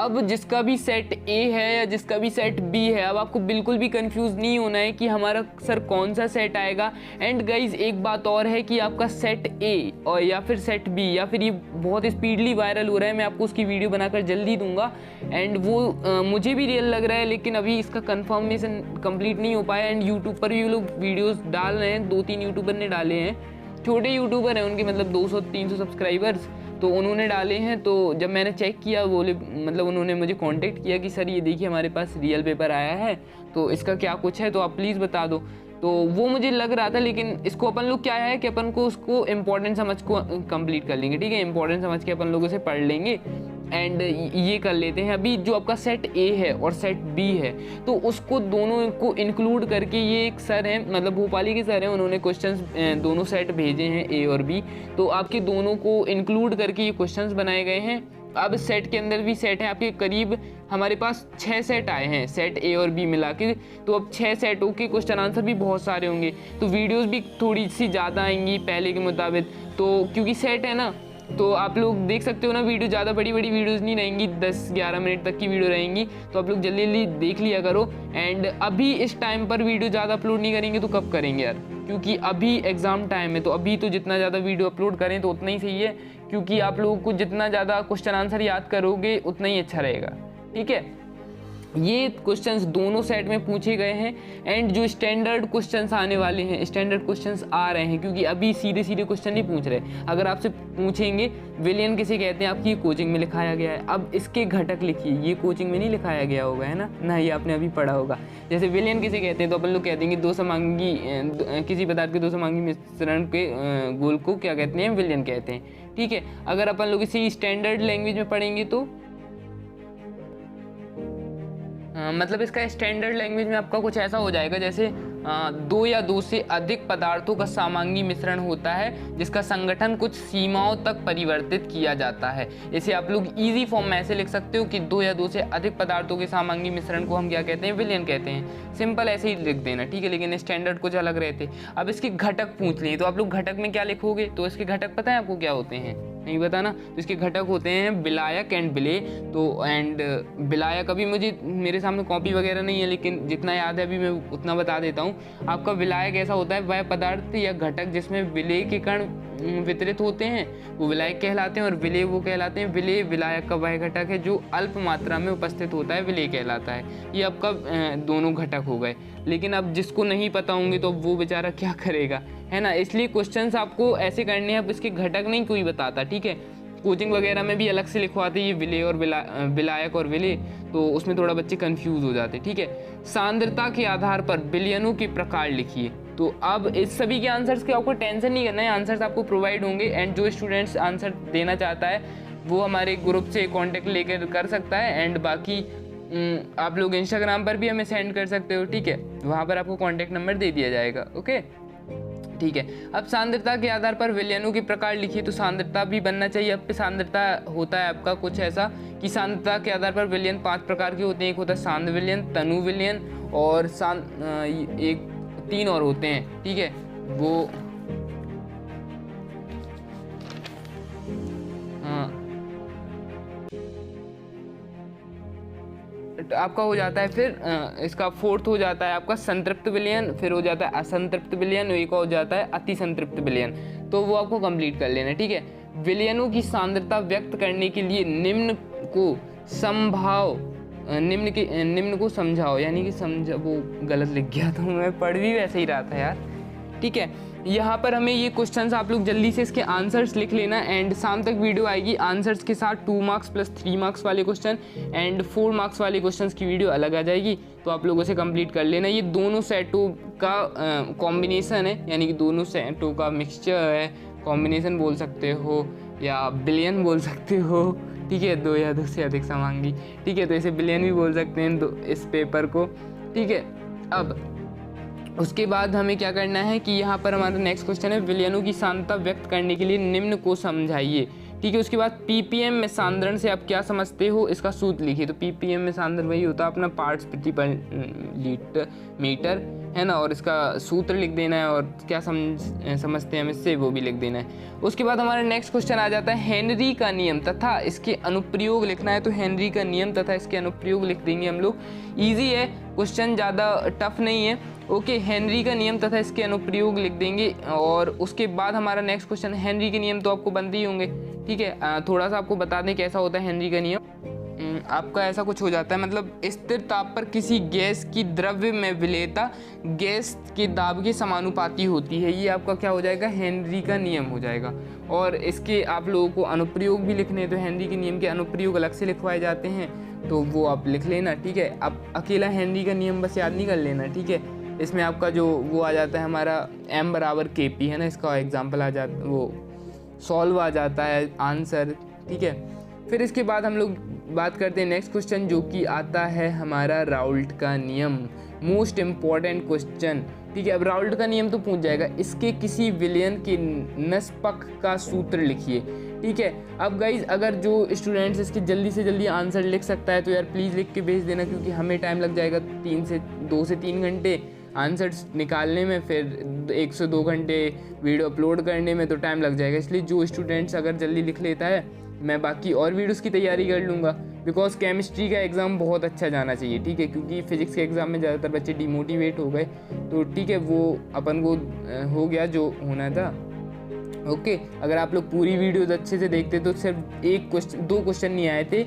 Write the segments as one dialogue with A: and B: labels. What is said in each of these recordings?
A: अब जिसका भी सेट ए है या जिसका भी सेट बी है, अब आपको बिल्कुल भी कंफ्यूज नहीं होना है कि हमारा सर कौन सा सेट आएगा। एंड गाइज एक बात और है कि आपका सेट ए और या फिर सेट बी या फिर ये बहुत स्पीडली वायरल हो रहा है, मैं आपको उसकी वीडियो बनाकर जल्दी दूंगा। एंड वो मुझे भी रियल लग रहा है, लेकिन अभी इसका कंफर्मेशन कंप्लीट नहीं हो पाया। एंड यूट्यूब पर भी वो लोग वीडियोस डाल रहे हैं, 2-3 यूट्यूबर ने डाले हैं, छोटे यूट्यूबर हैं, उनके मतलब 200-300 सब्सक्राइबर्स, तो उन्होंने डाले हैं। तो जब मैंने चेक किया, बोले मतलब उन्होंने मुझे कांटेक्ट किया कि सर ये देखिए हमारे पास रियल पेपर आया है, तो इसका क्या कुछ है तो आप प्लीज़ बता दो। तो वो मुझे लग रहा था, लेकिन इसको अपन लोग क्या है कि अपन को उसको इम्पोर्टेंट समझ को कंप्लीट कर लेंगे, ठीक है, इंपॉर्टेंट समझ के अपन लोगों से पढ़ लेंगे एंड ये कर लेते हैं। अभी जो आपका सेट ए है और सेट बी है, तो उसको दोनों को इंक्लूड करके ये एक सर हैं, मतलब भोपाली के सर हैं, उन्होंने क्वेश्चंस दोनों सेट भेजे हैं ए और बी, तो आपके दोनों को इंक्लूड करके ये क्वेश्चंस बनाए गए हैं। अब सेट के अंदर भी सेट है आपके करीब, हमारे पास 6 सेट आए हैं सेट ए और बी मिला के, तो अब 6 सेटों के क्वेश्चन आंसर भी बहुत सारे होंगे, तो वीडियोस भी थोड़ी सी ज़्यादा आएंगी पहले के मुताबिक। तो क्योंकि सेट है ना, तो आप लोग देख सकते हो ना, वीडियो ज़्यादा बड़ी वीडियोस नहीं रहेंगी, 10-11 मिनट तक की वीडियो रहेंगी, तो आप लोग जल्दी जल्दी देख लिया करो। एंड अभी इस टाइम पर वीडियो ज़्यादा अपलोड नहीं करेंगे तो कब करेंगे यार, क्योंकि अभी एग्ज़ाम टाइम है, तो अभी तो जितना ज़्यादा वीडियो अपलोड करें तो उतना ही सही है, क्योंकि आप लोगों को जितना ज़्यादा क्वेश्चन आंसर याद करोगे उतना ही अच्छा रहेगा, ठीक है। ये क्वेश्चंस दोनों सेट में पूछे गए हैं। एंड जो स्टैंडर्ड क्वेश्चंस आने वाले हैं, स्टैंडर्ड क्वेश्चंस आ रहे हैं, क्योंकि अभी सीधे सीधे क्वेश्चन नहीं पूछ रहे। अगर आपसे पूछेंगे विलियन किसे कहते हैं, आपकी कोचिंग में लिखाया गया है, अब इसके घटक लिखिए, ये कोचिंग में नहीं लिखाया गया होगा, है ना, ये आपने अभी पढ़ा होगा। जैसे विलियन किसे कहते हैं, तो अपन लोग कह देंगे दो समांगी, किसी पदार्थ के दो समांगी मिश्रण के गोल को क्या कहते हैं, विलियन कहते हैं, ठीक है। अगर अपन लोग इसी स्टैंडर्ड लैंग्वेज में पढ़ेंगे तो मतलब इसका स्टैंडर्ड लैंग्वेज में आपका कुछ ऐसा हो जाएगा, जैसे 2 या 2 से अधिक पदार्थों का समांगी मिश्रण होता है जिसका संगठन कुछ सीमाओं तक परिवर्तित किया जाता है। इसे आप लोग इजी फॉर्म में ऐसे लिख सकते हो कि 2 या 2 से अधिक पदार्थों के समांगी मिश्रण को हम क्या कहते हैं, विलयन कहते हैं। सिंपल ऐसे ही लिख देना, ठीक है, लेकिन स्टैंडर्ड कुछ अलग रहते। अब इसके घटक पूछ लिए तो आप लोग घटक में क्या लिखोगे, तो इसके घटक पता है आपको क्या होते हैं, नहीं पता ना, तो इसके घटक होते हैं विलायक एंड विलेय। तो एंड विलायक अभी मेरे सामने कॉपी वगैरह नहीं है, लेकिन जितना याद है अभी मैं उतना बता देता हूँ। आपका विलायक ऐसा होता है, वह पदार्थ या घटक जिसमें विलेय के कण वितरित होते हैं वो विलायक कहलाते हैं, और विलेय वो कहलाते हैं। विलेय विलायक का वह घटक है जो अल्प मात्रा में उपस्थित होता है, विलेय कहलाता है। ये आपका दोनों घटक हो गए। लेकिन अब जिसको नहीं पता होंगे तो वो बेचारा क्या करेगा, है ना, इसलिए क्वेश्चंस आपको ऐसे करने हैं। अब इसके घटक नहीं कोई बताता, ठीक है, कोचिंग वगैरह में भी अलग से लिखवाते ये विलेय और विलायक और विलेय, तो उसमें थोड़ा बच्चे कंफ्यूज हो जाते, ठीक है। सांद्रता के आधार पर विलयनों के प्रकार लिखिए। तो अब इस सभी के आंसर्स के आपको टेंशन नहीं करना है, आंसर्स आपको प्रोवाइड होंगे। एंड जो स्टूडेंट्स आंसर देना चाहता है वो हमारे ग्रुप से कॉन्टेक्ट लेकर कर सकता है। एंड बाकी आप लोग इंस्टाग्राम पर भी हमें सेंड कर सकते हो, ठीक है, वहाँ पर आपको कॉन्टेक्ट नंबर दे दिया जाएगा, ओके, ठीक है। अब सांद्रता के आधार पर विलयनों के प्रकार लिखिए, तो सांद्रता भी बनना चाहिए। अब सांद्रता होता है आपका कुछ ऐसा कि सांद्रता के आधार पर विलयन 5 प्रकार के होते हैं। एक होता है सांद्र विलयन, तनु विलयन और एक 3 और होते हैं, ठीक है, वो आपका हो जाता है। फिर इसका 4th हो जाता है आपका संतृप्त विलयन, फिर हो जाता है असंतृप्त विलयन, एक और हो जाता है अति संतृप्त विलयन। तो वो आपको कंप्लीट कर लेना, ठीक है। विलयनों की सांद्रता व्यक्त करने के लिए निम्न को समझाओ, यानी कि समझा, वो गलत लिख गया था, मैं पढ़ भी वैसे ही रहा था यार, ठीक है। यहाँ पर हमें ये क्वेश्चंस आप लोग जल्दी से इसके आंसर्स लिख लेना। एंड शाम तक वीडियो आएगी आंसर्स के साथ 2 मार्क्स प्लस 3 मार्क्स वाले क्वेश्चन एंड 4 मार्क्स वाले क्वेश्चंस की वीडियो अलग आ जाएगी, तो आप लोगों से कंप्लीट कर लेना। ये दोनों सेटों का कॉम्बिनेशन है, यानी कि दोनों सेटों का मिक्सचर है, कॉम्बिनेशन बोल सकते हो या बिलियन बोल सकते हो, ठीक है, 2 या 2 से अधिक समांगी, ठीक है, तो इसे बिलियन भी बोल सकते हैं इस पेपर को, ठीक है। अब उसके बाद हमें क्या करना है कि यहाँ पर हमारा नेक्स्ट क्वेश्चन है, विलयनों की सांद्रता व्यक्त करने के लिए निम्न को समझाइए, ठीक है। उसके बाद पीपीएम में सांद्रण से आप क्या समझते हो, इसका सूत्र लिखिए। तो पीपीएम में सांद्रण वही होता है अपना पार्ट्स प्रति मीटर, है ना, और इसका सूत्र लिख देना है और क्या समझते हैं हम इससे वो भी लिख देना है। उसके बाद हमारा नेक्स्ट क्वेश्चन आ जाता है हेनरी का नियम तथा इसके अनुप्रयोग लिखना है। तो हेनरी का नियम तथा इसके अनुप्रयोग लिख देंगे हम लोग। ईजी है क्वेश्चन, ज़्यादा टफ नहीं है। ओके, हेनरी का नियम तथा इसके अनुप्रयोग लिख देंगे। और उसके बाद हमारा नेक्स्ट क्वेश्चन, हेनरी के नियम तो आपको बनते ही होंगे, ठीक है। थोड़ा सा आपको बता दें कैसा होता है हेनरी का नियम। आपका ऐसा कुछ हो जाता है, मतलब स्थिर ताप पर किसी गैस की द्रव्य में विलेयता गैस के दाब के समानुपाती होती है। ये आपका क्या हो जाएगा, हेनरी का नियम हो जाएगा। और इसके आप लोगों को अनुप्रयोग भी लिखने हैं, तो हेनरी के नियम के अनुप्रयोग अलग से लिखवाए जाते हैं, तो वो आप लिख लेना, ठीक है। आप अकेला हेनरी का नियम बस याद नहीं कर लेना, ठीक है। इसमें आपका जो वो आ जाता है हमारा m = kp, है ना, इसका एग्जाम्पल आ जाता, वो सॉल्व आ जाता है आंसर, ठीक है। फिर इसके बाद हम लोग बात करते हैं नेक्स्ट क्वेश्चन, जो कि आता है हमारा राउल्ट का नियम, मोस्ट इम्पॉर्टेंट क्वेश्चन, ठीक है। अब राउल्ट का नियम तो पूछ जाएगा, इसके किसी विलयन के निष्पक्ष का सूत्र लिखिए, ठीक है। अब गाइज अगर जो स्टूडेंट्स इसके जल्दी से जल्दी आंसर लिख सकता है तो यार प्लीज़ लिख के भेज देना, क्योंकि हमें टाइम लग जाएगा 2 से 3 घंटे आंसर्स निकालने में, फिर 1 से 2 घंटे वीडियो अपलोड करने में, तो टाइम लग जाएगा। इसलिए जो स्टूडेंट्स अगर जल्दी लिख लेता है, मैं बाकी और वीडियोस की तैयारी कर लूँगा, बिकॉज केमिस्ट्री का एग्ज़ाम बहुत अच्छा जाना चाहिए, ठीक है। क्योंकि फिजिक्स के एग्ज़ाम में ज़्यादातर बच्चे डिमोटिवेट हो गए, तो ठीक है, वो अपन को हो गया जो होना था। ओके, अगर आप लोग पूरी वीडियोस अच्छे से देखते तो सिर्फ 2 क्वेश्चन नहीं आए थे,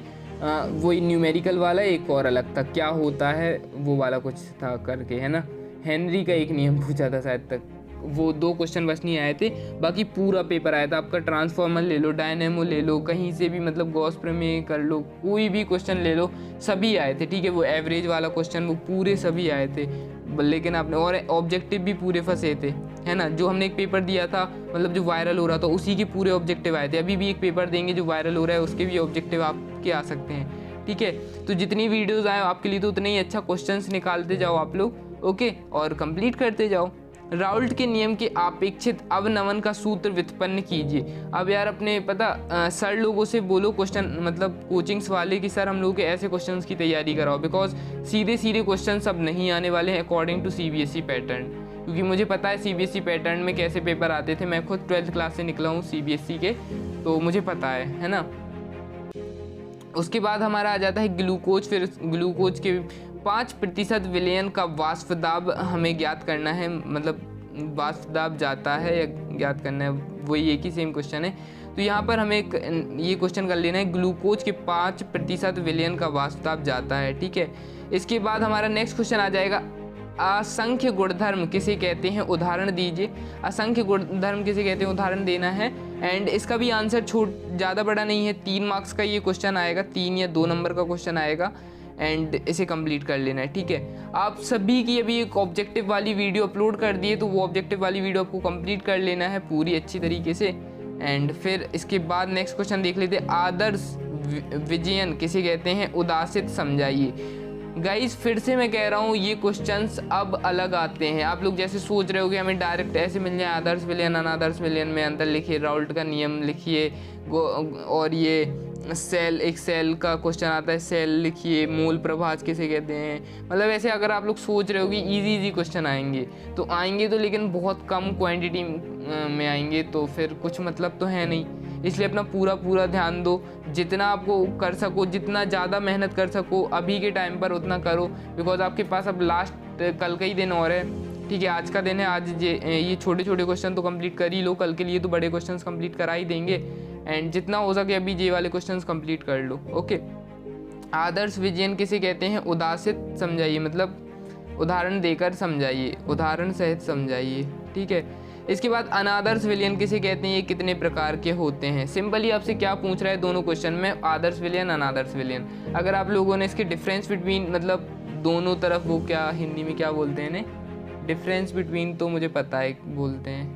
A: वही न्यूमेरिकल वाला, एक और अलग था, क्या होता है वो वाला कुछ था करके, है ना। हेनरी का एक नियम पूछा था शायद तक, वो 2 क्वेश्चन बस नहीं आए थे, बाकी पूरा पेपर आया था आपका। ट्रांसफॉर्मर ले लो, डायनेमो ले लो, कहीं से भी, मतलब गॉस प्रमेय कर लो, कोई भी क्वेश्चन ले लो, सभी आए थे, ठीक है। वो एवरेज वाला क्वेश्चन, वो पूरे सभी आए थे, लेकिन आपने, और ऑब्जेक्टिव भी पूरे फंसे थे, है ना। जो हमने एक पेपर दिया था, मतलब जो वायरल हो रहा था, उसी के पूरे ऑब्जेक्टिव आए थे। अभी भी एक पेपर देंगे जो वायरल हो रहा है, उसके भी ऑब्जेक्टिव आपके आ सकते हैं, ठीक है। तो जितनी वीडियोज़ आए आपके लिए, तो उतने ही अच्छा क्वेश्चन निकालते जाओ आप लोग, ओके, और कंप्लीट करते जाओ। राउल्ट के नियम के अपेक्षित अवनमन का सूत्र व्युत्पन्न कीजिए। अब यार अपने पता सर लोगों से बोलो क्वेश्चन, मतलब कोचिंग्स वाले, कि सर हम लोगों के ऐसे क्वेश्चंस की तैयारी कराओ, बिकॉज सीधे क्वेश्चन सब नहीं आने वाले हैं अकॉर्डिंग टू CBSE पैटर्न। क्योंकि मुझे पता है CBSE पैटर्न में कैसे पेपर आते थे, मैं खुद 12th क्लास से निकला हूँ CBSE के, तो मुझे पता है ना। उसके बाद हमारा आ जाता है ग्लूकोज। फिर ग्लूकोज के 5% विलयन का वाष्प दाब हमें ज्ञात करना है, मतलब वाष्प दाब जाता है या ज्ञात करना है, वही एक ही सेम क्वेश्चन है। तो यहाँ पर हमें ये क्वेश्चन कर लेना है, ग्लूकोज के 5% विलयन का वाष्प दाब जाता है, ठीक है। इसके बाद हमारा नेक्स्ट क्वेश्चन आ जाएगा, असंख्य गुणधर्म किसे कहते हैं, उदाहरण दीजिए। असंख्य गुणधर्म किसे कहते हैं, उदाहरण देना है। एंड इसका भी आंसर ज़्यादा बड़ा नहीं है, 3 मार्क्स का ये क्वेश्चन आएगा, 3 या 2 नंबर का क्वेश्चन आएगा, एंड इसे कंप्लीट कर लेना है, ठीक है। आप सभी की अभी एक ऑब्जेक्टिव वाली वीडियो अपलोड कर दिए, तो वो ऑब्जेक्टिव वाली वीडियो आपको कंप्लीट कर लेना है पूरी अच्छी तरीके से। एंड फिर इसके बाद नेक्स्ट क्वेश्चन देख लेते हैं, आदर्श विजयन किसे कहते हैं, उदासित समझाइए। गाइस फिर से मैं कह रहा हूँ, ये क्वेश्चंस अब अलग आते हैं। आप लोग जैसे सोच रहे हो कि हमें डायरेक्ट ऐसे मिल जाए, आदर्श विलयन अनादर्श विलयन में अंतर लिखिए, राउल्ट का नियम लिखिए, और ये एक सेल का क्वेश्चन आता है, सेल लिखिए, मोल प्रभाज किसे कहते हैं। मतलब ऐसे अगर आप लोग सोच रहे हो कि इजी क्वेश्चन आएंगे, तो आएंगे तो लेकिन बहुत कम क्वांटिटी में आएंगे, तो फिर कुछ मतलब तो है नहीं। इसलिए अपना पूरा ध्यान दो, जितना आपको कर सको, जितना ज़्यादा मेहनत कर सको अभी के टाइम पर उतना करो, बिकॉज आपके पास अब लास्ट कल का ही दिन और है, ठीक है। आज का दिन है, आज ये छोटे क्वेश्चन तो कंप्लीट कर ही लो, कल के लिए तो बड़े क्वेश्चन कंप्लीट करा ही देंगे। एंड जितना हो सके अभी ये वाले क्वेश्चंस कंप्लीट कर लो, ओके। आदर्श विजयन किसे कहते हैं, उदासित समझाइए, मतलब उदाहरण देकर समझाइए, उदाहरण सहित समझाइए, ठीक है। इसके बाद अनादर्श विलयन किसे कहते हैं, ये कितने प्रकार के होते हैं। सिंपली आपसे क्या पूछ रहा है दोनों क्वेश्चन में, आदर्श विलयन अनादर्श विलयन। अगर आप लोगों ने इसके डिफरेंस बिटवीन, मतलब दोनों तरफ, वो क्या हिंदी में क्या बोलते हैं ने, डिफरेंस बिटवीन तो मुझे पता है बोलते हैं,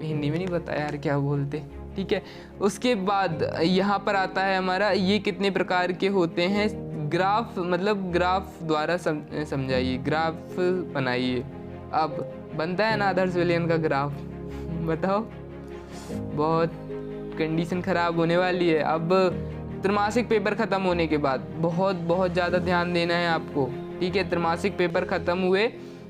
A: हिंदी में नहीं पता यार क्या बोलते, ठीक है। उसके बाद यहाँ पर आता है हमारा, ये कितने प्रकार के होते हैं, ग्राफ, मतलब ग्राफ द्वारा समझाइए, ग्राफ बनाइए। अब बनता है ना आदर्श विलयन का ग्राफ, बताओ, बहुत कंडीशन ख़राब होने वाली है। अब त्रैमासिक पेपर ख़त्म होने के बाद बहुत ज़्यादा ध्यान देना है आपको, ठीक है। त्रैमासिक पेपर ख़त्म हुए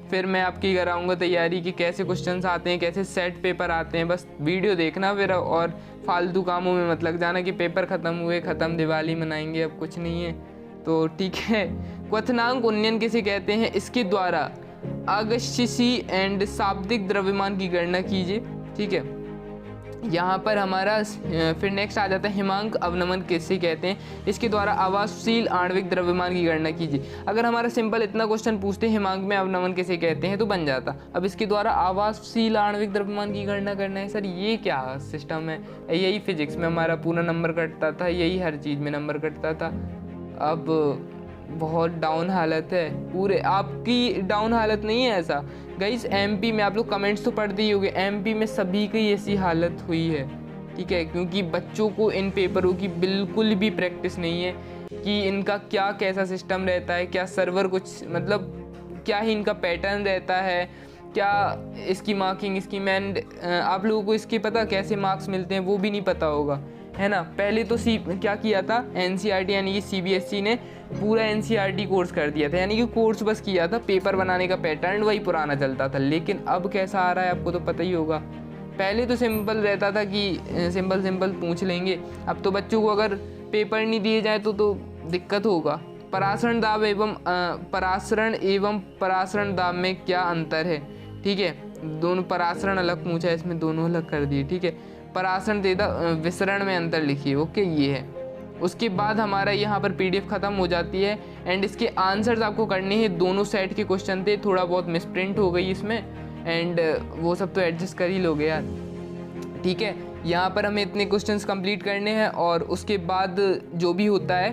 A: फिर मैं आपकी कराऊंगा तैयारी कि कैसे क्वेश्चंस आते हैं, कैसे सेट पेपर आते हैं। बस वीडियो देखना फिर, और फालतू कामों में मत लग जाना कि पेपर ख़त्म हुए, ख़त्म, दिवाली मनाएंगे, अब कुछ नहीं है। तो ठीक है। क्वथनांक उन्नयन किसे कहते हैं? इसके द्वारा अगस्यसी एंड शाब्दिक द्रव्यमान की गणना कीजिए। ठीक है, यहाँ पर हमारा फिर नेक्स्ट आ जाता है हिमांक अवनमन किसे कहते हैं? इसके द्वारा आवासशील आणविक द्रव्यमान की गणना कीजिए। अगर हमारा सिंपल इतना क्वेश्चन पूछते हिमांक में अवनमन किसे कहते हैं तो बन जाता। अब इसके द्वारा आवासशील आणविक द्रव्यमान की गणना करना है। सर ये क्या सिस्टम है? यही फिजिक्स में हमारा पूरा नंबर कटता था, यही हर चीज़ में नंबर कटता था। अब बहुत डाउन हालत है, पूरे आपकी डाउन हालत नहीं है ऐसा गाइस। एमपी में आप लोग कमेंट्स तो पढ़ते ही होंगे, एमपी में सभी की ऐसी हालत हुई है। ठीक है, क्योंकि बच्चों को इन पेपरों की बिल्कुल भी प्रैक्टिस नहीं है कि इनका क्या कैसा सिस्टम रहता है, क्या सर्वर कुछ मतलब क्या ही इनका पैटर्न रहता है, क्या इसकी मार्किंग स्कीम, एंड आप लोगों को इसके पता कैसे मार्क्स मिलते हैं वो भी नहीं पता होगा, है ना। पहले तो क्या किया था एनसीईआरटी यानी कि सीबीएसई ने पूरा एनसीईआरटी कोर्स कर दिया था, यानी कि कोर्स बस किया था, पेपर बनाने का पैटर्न वही पुराना चलता था। लेकिन अब कैसा आ रहा है आपको तो पता ही होगा। पहले तो सिंपल रहता था कि सिंपल पूछ लेंगे, अब तो बच्चों को अगर पेपर नहीं दिए जाए तो दिक्कत होगा। परासरण दाब एवं परासरण दाब में क्या अंतर है? ठीक है, दोनों परासरण अलग पूछा है, इसमें दोनों अलग कर दिए। ठीक है, परासरण देता विसरण में अंतर लिखिए। ओके, ये है। उसके बाद हमारा यहाँ पर पीडीएफ ख़त्म हो जाती है एंड इसके आंसर्स आपको करने हैं। दोनों सेट के क्वेश्चन थे, थोड़ा बहुत मिसप्रिंट हो गई इसमें, एंड वो सब तो एडजस्ट कर ही लोगे यार। ठीक है, यहाँ पर हमें इतने क्वेश्चंस कंप्लीट करने हैं और उसके बाद जो भी होता है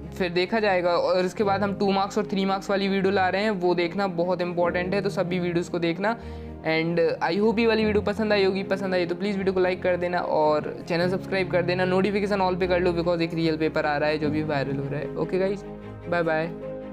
A: फिर देखा जाएगा। और इसके बाद हम 2 मार्क्स और 3 मार्क्स वाली वीडियो ला रहे हैं, वो देखना बहुत इंपॉर्टेंट है, तो सभी वीडियोज़ को देखना। एंड आई होप ये वाली वीडियो पसंद आई होगी। पसंद आई तो प्लीज़ वीडियो को लाइक कर देना और चैनल सब्सक्राइब कर देना, नोटिफिकेशन ऑल पे कर लो, बिकॉज एक रियल पेपर आ रहा है जो भी वायरल हो रहा है। Okay guys, bye bye.